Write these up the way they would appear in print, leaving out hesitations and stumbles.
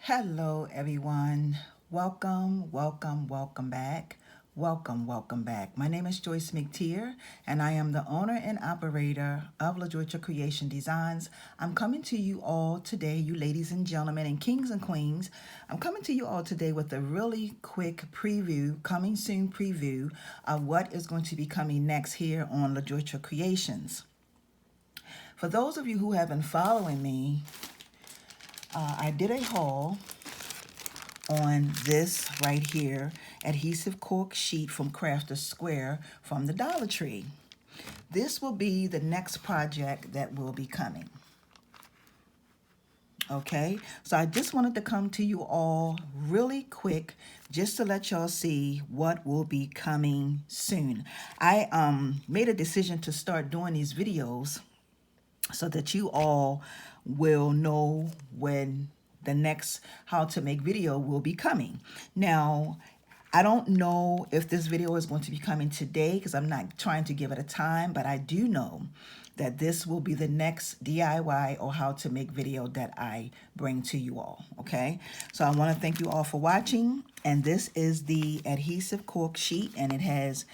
Hello, everyone. Welcome back. Welcome back. My name is Joyce McTeer, and I am the owner and operator of Lajoytra Creation Designs. I'm coming to you all today, you ladies and gentlemen, and kings and queens. I'm coming to you all today with a really quick preview, coming soon preview of what is going to be coming next here on Lajoytra Creations. For those of you who have been following me, I did a haul on this right here adhesive cork sheet from Crafter's Square from the Dollar Tree. This will be the next project that will be coming. Okay, so I just wanted to come to you all really quick just to let y'all see what will be coming soon. I made a decision to start doing these videos so that you all will know when the next how to make video will be coming. Now, I don't know if this video is going to be coming today because I'm not trying to give it a time, but I do know that this will be the next DIY or how to make video that I bring to you all, okay? So I want to thank you all for watching, and this is the adhesive cork sheet, and it has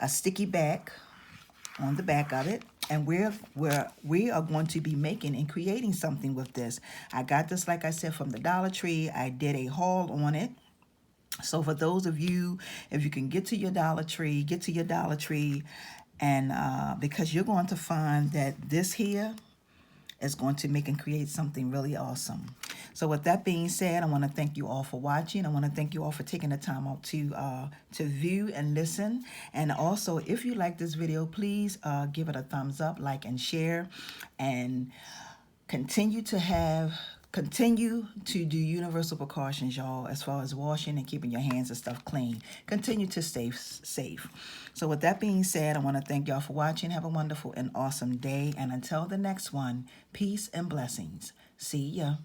a sticky back on the back of it, and we are going to be making and creating something with this. I got this, like I said, from the Dollar Tree. I did a haul on it. So for those of you, if you can get to your Dollar Tree, and because you're going to find that this here is going to make and create something really awesome. So with that being said, I want to thank you all for watching. I want to thank you all for taking the time out to view and listen. And also, if you like this video, please give it a thumbs up, like, and share, and continue to do universal precautions, y'all, as far as washing and keeping your hands and stuff clean. Continue to stay safe. So with that being said, I want to thank y'all for watching. Have a wonderful and awesome day. And until the next one, peace and blessings. See ya.